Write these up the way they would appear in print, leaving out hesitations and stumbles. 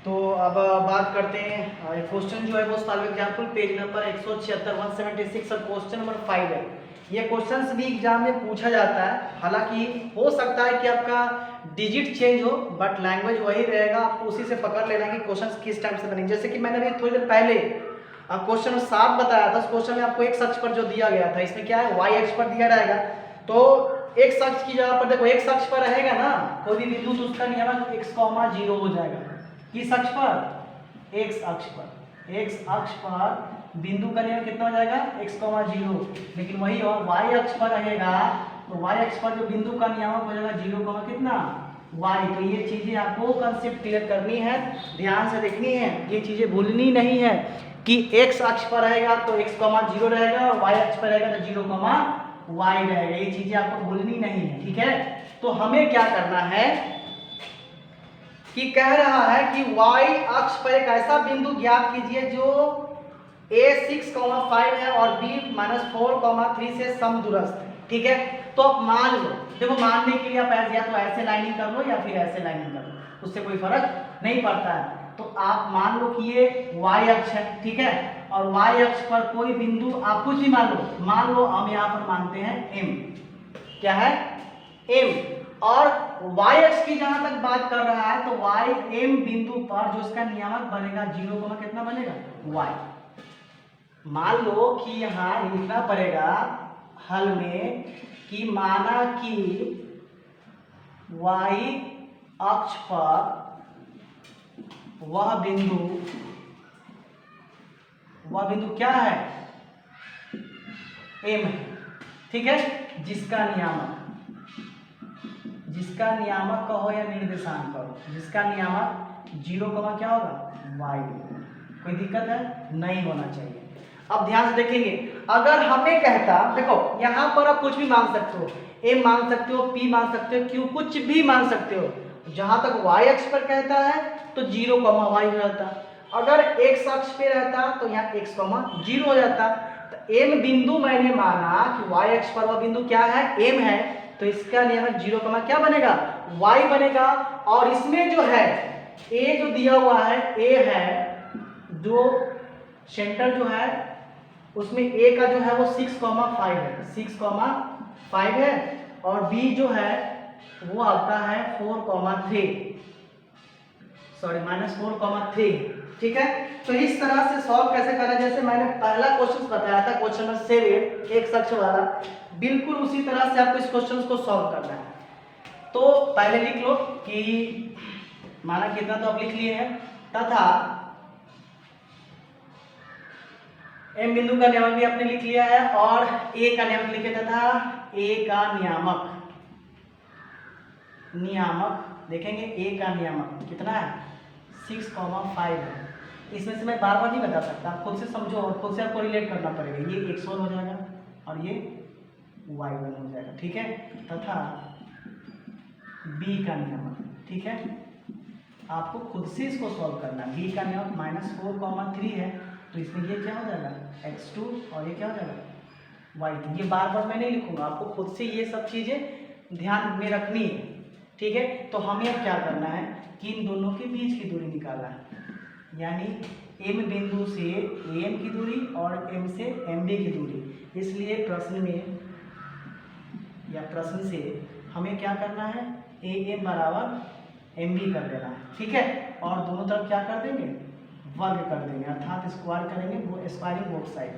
तो अब बात करते हैं एक क्वेश्चन जो है वो सॉल्व एग्जाम्पल पेज नंबर 176 176 और क्वेश्चन नंबर 5 है। ये क्वेश्चंस भी एग्जाम में पूछा जाता है, हालांकि हो सकता है कि आपका डिजिट चेंज हो बट लैंग्वेज वही रहेगा। आपको उसी से पकड़ लेना कि क्वेश्चंस किस टाइप से बनेंगे। जैसे कि मैंने अभी थोड़ी देर पहले क्वेश्चन 7 बताया था। उस क्वेश्चन में आपको एक्स अक्ष पर जो दिया गया था, इसमें क्या है वाई अक्ष पर दिया रहेगा। तो एक्स अक्ष की जगह पर देखो, एक्स अक्ष पर रहेगा ना कोई भी बिंदु, तो उसका नियम x, 0 हो जाएगा। किस अक्ष पर? एक्स अक्ष पर। एक्स अक्ष पर बिंदु का नियम कितना हो जाएगा? x, 0। लेकिन वही y अक्ष पर रहेगा तो y अक्ष पर जो बिंदु का नियामक हो जाएगा 0, कितना? y। तो ये चीजें आपको कंसेप्ट क्लियर करनी है, ध्यान से देखनी है, ये चीजें भूलनी नहीं है कि x अक्ष पर रहेगा तो x, 0 रहेगा और y अक्ष पर रहेगा तो 0, y रहेगा। ये चीजें आपको भूलनी नहीं है, ठीक है। तो हमें क्या करना है कि कह रहा है कि y अक्ष पर एक ऐसा बिंदु ज्ञात कीजिए जो a 6, 5 है और b -4, 3 से समदूरस्थ है, ठीक है। तो अब मान लो, देखो मानने के लिए आप ऐसे या तो ऐसे लाइनिंग कर लो या फिर ऐसे लाइनिंग कर लो, उससे कोई फर्क नहीं पड़ता है। तो आप मान लो कि ये y अक्ष है, ठीक है, और y अक्ष पर कोई बिंदु आप कुछ भी मान लो हम यहाँ पर मानते हैं m। क्या है? m। और y अक्ष की जहां तक बात कर रहा है तो y m बिंदु पर जो इसका नियामक बनेगा 0, कितना बनेगा? y। मान लो कि यहां लिखना पड़ेगा हल में कि माना कि y अक्ष पर वह बिंदु क्या है? m है, ठीक है, जिसका नियामक कहो या निर्देशांक कहो, जिसका नियामक 0, क्या होगा? y। कोई दिक्कत है? नहीं होना चाहिए। अब ध्यान से देखेंगे, अगर हमें कहता, देखो यहां पर आप कुछ भी मान सकते हो, m मान सकते हो, p मान सकते हो, q कुछ भी मान सकते हो। जहां तक y अक्ष पर कहता है तो 0, y रहता। अगर x अक्ष पे रहता तो यहाँ x, 0 हो जाता। तो m बिंदु मैंने माना कि y अक्ष पर वह बिंदु क्या है? m है, तो इसका नियमक 0, क्या बनेगा? y बनेगा। और इसमें जो है a जो दिया हुआ है, a है जो सेंटर जो है उसमें a का जो है वो 6, 5 है, 6, 5 है, और b जो है वो आता है 4, 3, सॉरी -4, 3, ठीक है। तो इस तरह से सॉल्व कैसे करना, जैसे मैंने पहला क्वेश्चन बताया था क्वेश्चन नंबर 7 एक अक्ष वाला, बिल्कुल उसी तरह से आपको इस क्वेश्चन को सॉल्व करना है। तो पहले लिख लो कि माना कितना, तो आप लिख लिए हैं, तथा m बिंदु का नियामक भी आपने लिख लिया है और a का नियामक लिखे, तथा a का नियामक देखेंगे, a का नियामक कितना है? 6, 5 है। इसमें से मैं बार बार नहीं बता सकता, आप खुद से समझो और खुद से आपको रिलेट करना पड़ेगा। ये x1 हो जाएगा और ये y1 हो जाएगा, ठीक है, तथा b का नियामक, ठीक है, आपको खुद से इसको सॉल्व करना है। b का नियामक -4, 3 है, तो इसमें ये क्या हो जाएगा? x2 और ये क्या हो जाएगा? y2। ये बार बार मैं नहीं लिखूंगा, आपको खुद से ये सब चीजें ध्यान में रखनी है, ठीक है। तो हमें अब क्या करना है कि इन दोनों के बीच की दूरी निकालना है, यानी m बिंदु से am की दूरी और m से mb की दूरी। इसलिए प्रश्न से हमें क्या करना है? am बराबर mb कर देना है, ठीक है, और दोनों तरफ क्या कर देंगे? वर्ग कर देंगे, अर्थात स्क्वायर करेंगे, वो स्क्वायरिंग बोथ साइड,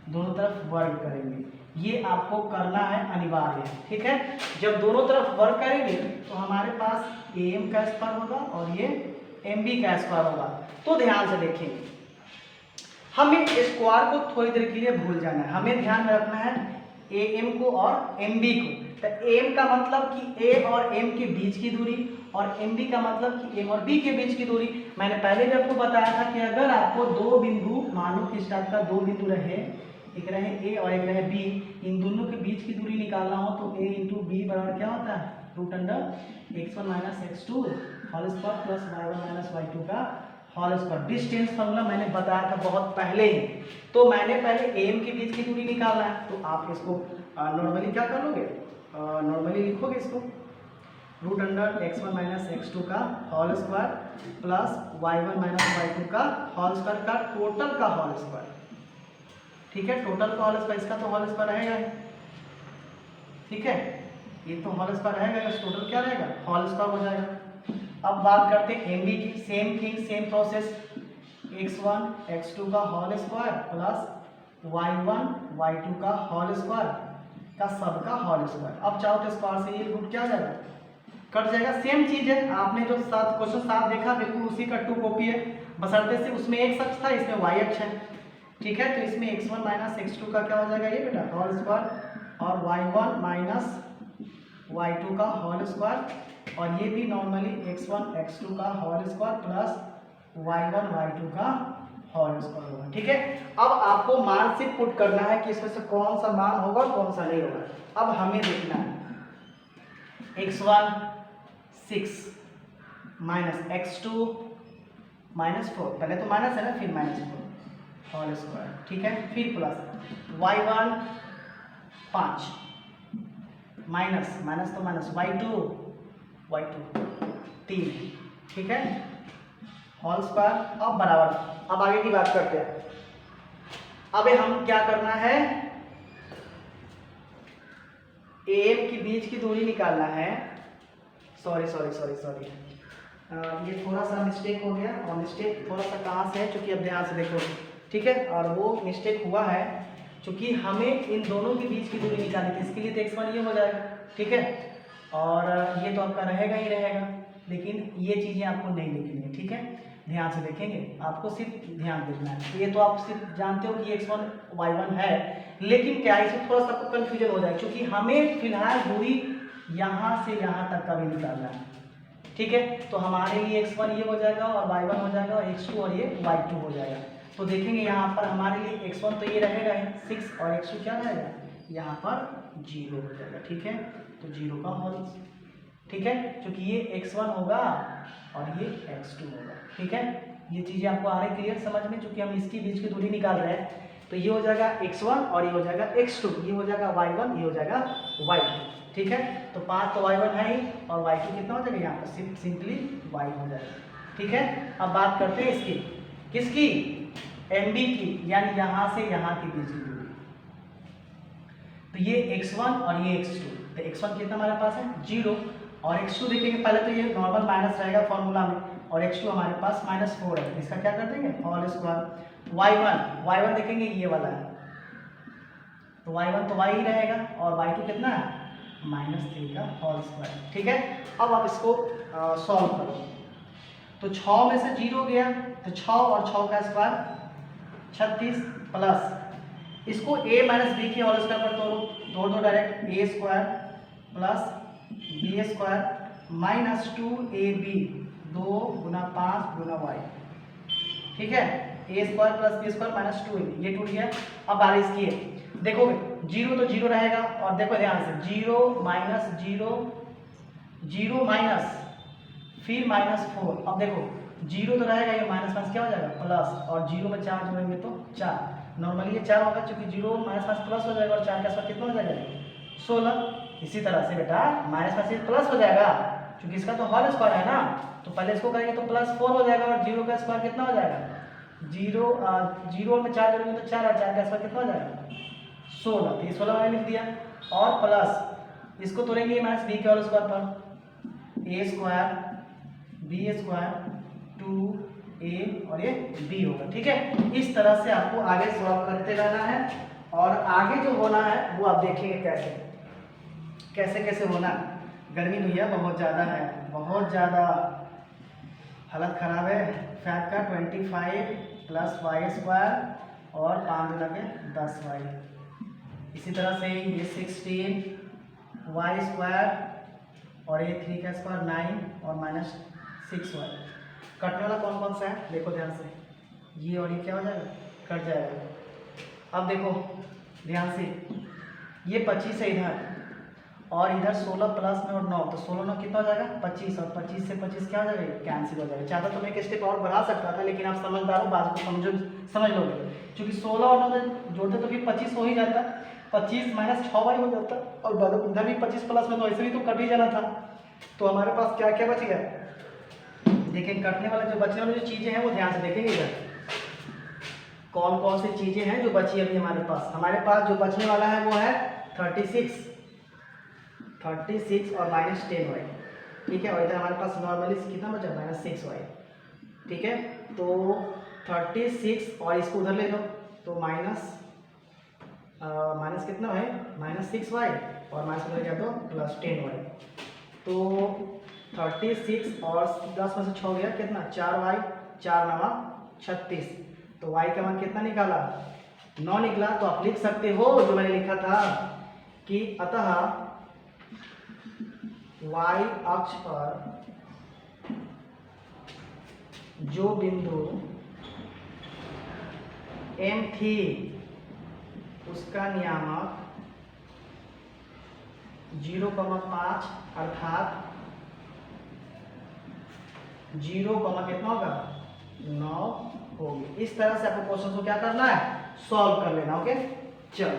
दोनों तरफ वर्ग करेंगे। ये आपको करना है, अनिवार्य है, ठीक है। जब दोनों तरफ वर्ग करेंगे तो हमारे पास am का स्क्वायर होगा और ये mb का स्क्वायर होगा। तो ध्यान से देखेंगे, हमें स्क्वायर को थोड़ी देर के लिए भूल जाना है, हमें ध्यान में रखना है am को और mb को। तो m का मतलब कि a और m के बीच की दूरी, और mb का मतलब कि m और b के बीच की दूरी। मैंने पहले भी आपको बताया था कि अगर आपको दो बिंदु, मान लो कि इस टाइप का दो बिंदु रहे, एक रहे a और एक रहे b, इन दोनों के बीच की दूरी निकालना हो तो a इंटू बी बराबर क्या होता है? √x1 - x2 whole square plus y1 - y2 का होल स्क्वायर। डिस्टेंस फॉर्मूला मैंने बताया था बहुत पहले ही। तो मैंने पहले am के बीच की दूरी निकालना है, तो आप इसको नॉर्मली क्या कर लोगे? नॉर्मली लिखोगे इसको, root under x1 minus x2 का whole square plus y1 minus y2 का होल स्क्वायर का टोटल का होल स्क्वायर। ठीक है, टोटल का होल स्क्वायर, इसका तो होल स्क्वायर रहेगा। ठीक है, ये तो होल स्क्वायर रहेगा, इस टोटल क्या रहेगा, होल स्क्वायर हो जाएगा। अब बात करते हैं MB की, same thing same process, x1 x2 का whole square plus y1 y2 का होल स्क्वायर का सबका होल स्क्वायर। अब चाहो तो स्क्वायर से ये रूट क्या हो जाएगा, कट जाएगा। सेम चीज है, आपने जो क्वेश्चन 7 देखा बिल्कुल उसी का 2 कॉपी है, बशर्ते से उसमें x अक्ष था, इसमें y अक्ष है। ठीक है, तो इसमें x1 माइनस x2 का क्या हो जाएगा ये बेटा, होल स्क्वायर, और y1 माइनस y2 का होल स्क्वायर, और ये भी नॉर्मली x1 x2 का whole square plus y1 y2 का होल स्क्वायर होगा। ठीक है, अब आपको मान से पुट करना है कि इसमें से कौन सा मान होगा और कौन सा नहीं होगा। अब हमें देखना है x1 6 माइनस x2 माइनस 4, पहले तो माइनस है ना, फिर माइनस 4 होल स्क्वायर। ठीक है, फिर प्लस y1 5 माइनस माइनस तो माइनस y2 3। ठीक है, होल स्क्वायर। अब बराबर, अब आगे की बात करते हैं। अब हम क्या करना है, AM के बीच की दूरी निकालना है। सॉरी, ये थोड़ा सा मिस्टेक हो गया, और मिस्टेक थोड़ा सा कहाँ से है, क्योंकि अब ध्यान से देखो। ठीक है, और वो मिस्टेक हुआ है क्योंकि हमें इन दोनों के बीच की दूरी निकालनी थी, इसके लिए तो x1 ये हो जाएगा। ठीक है, और ये तो आपका रहेगा ही रहेगा, लेकिन ये चीज़ें आपको नहीं लिखनी है। ठीक है, ध्यान से देखेंगे, आपको सिर्फ ध्यान देना है। ये तो आप सिर्फ जानते हो कि x1 y1 है, लेकिन क्या इसमें थोड़ा सा आपको कन्फ्यूजन हो जाए, क्योंकि हमें फिलहाल दूरी यहाँ से यहाँ तक का भी निकालना है। ठीक है, तो हमारे लिए x1 ये हो जाएगा और y1 हो जाएगा, और x2 और ये y2 हो जाएगा। तो देखेंगे यहाँ पर हमारे लिए x1 तो ये रहेगा 6, और x2 क्या रहेगा, यहाँ पर 0 हो जाएगा। ठीक है, तो 0 का होल। ठीक है, क्योंकि ये x1 होगा और ये x2 होगा। ठीक है, ये चीज़ें आपको आ रही क्लियर समझ में, क्योंकि हम इसके बीच की दूरी निकाल रहे हैं। तो ये हो जाएगा x1 और ये हो जाएगा x2, ये हो जाएगा y1, ये हो जाएगा y2। ठीक है, तो 5 तो y1 है ही, और y2 कितना हो जाएगा, यहाँ पर सिंपली y हो जाएगा। ठीक है, अब बात करते हैं इसकी, किसकी, MB की, यानी यहाँ से यहाँ के बीच की दूरी। तो ये x1 और ये x2, तो x1 कितना हमारे पास है 0, और x2 देखेंगे, पहले तो ये नॉर्मल माइनस रहेगा फॉर्मूला में, और x2 हमारे पास -4 है, इसका क्या कर देंगे होल स्क्वायर। y1 देखेंगे ये वाला है, तो y1 तो y ही रहेगा, और y2 कितना है -3 का होल स्क्वायर। ठीक है, अब आप इसको सॉल्व करो, तो 6 में से 0 गया, तो 6 और 6 का स्क्वायर 36, प्लस इसको a माइनस बी के होल स्क्वायर पर तोड़ दो direct, a square plus b square minus 2ab 2 Guna 5 Guna y। ठीक है, a square plus b square minus 2ab, ये टूट गया। अब बारिश की है, देखोगे 0 तो 0 रहेगा, और देखो ध्यान से 0 माइनस 0 0 माइनस फिर -4। अब देखो 0 तो रहेगा, ये माइनस क्या हो जाएगा प्लस, और 0 में 4 जोड़ेंगे तो 4, नॉर्मली ये 4 होगा, क्योंकि 0 माइनस प्लस हो जाएगा, और 4 का स्क्वायर कितना हो जाएगा 16। इसी तरह से बेटा माइनस से प्लस हो जाएगा, क्योंकि इसका तो होल स्क्वायर है ना, तो पहले इसको करेंगे तो +4 हो जाएगा, और 0 का स्क्वायर कितना हो जाएगा 0 में 4 जोड़ेंगे तो 4, और 4 का स्क्वायर कितना हो जाएगा 16, तो ये 16 मैंने लिख दिया, और प्लस इसको तोड़ेंगे माइनस बी के होल स्क्वायर पर, a square b square 2a और ये b होगा। ठीक है, इस तरह से आपको आगे सॉल्व करते रहना है, और आगे जो होना है वो आप देखेंगे कैसे कैसे होना। गर्मी भैया बहुत ज़्यादा है, बहुत ज़्यादा हालत ख़राब है। फैट का 25 प्लस y स्क्वायर और 5 गुना के 10y, इसी तरह से ये 16 y स्क्वायर और ये 3 का स्क्वायर 9 और -6y। कटने वाला कौन कौन सा है देखो ध्यान से, ये और ये क्या हो जाएगा कट जाएगा। अब देखो ध्यान से, ये 25 है इधर, और इधर 16 प्लस में और 9, तो 16 9 कितना हो जाएगा 25, और 25 से 25 क्या हो जाएगा कैंसिल हो जाएगा। चाहता तो मैं एक स्टेप और बढ़ा सकता था, लेकिन आप समझदार हो, बात को समझ लोगे, क्योंकि 16 और 9 जोड़ते तो फिर 25 हो ही जाता, 25 माइनस 6y हो जाता, और इधर भी 25 प्लस में तो ऐसे भी तो कट ही जाना था। तो हमारे पास क्या क्या बच गया, देखें कटने वाला जो बचने वाली जो चीज़ें हैं वो ध्यान से देखेंगे इधर, कौन कौन सी चीज़ें हैं जो बची अभी हमारे पास जो बचने वाला है वो है 36 और -10y, ठीक है। और इधर हमारे पास नॉर्मली कितना बचा, -6y, ठीक है। तो 36 और इसको उधर ले लो तो माइनस कितना है, -6y और माइनस उधर क्या तो +10y। तो 36 और 10 में से 6 गया कितना, 4y, 4 9 36। तो y का मान कितना निकाला, 9 निकला। तो आप लिख सकते हो जो मैंने लिखा था कि अतः y अक्ष पर जो बिंदु M थी उसका नियामक 0,5 अर्थात 0, कितना होगा 9 होगी। इस तरह से आपको क्वेश्चन को क्या करना है, सॉल्व कर लेना। ओके चलो।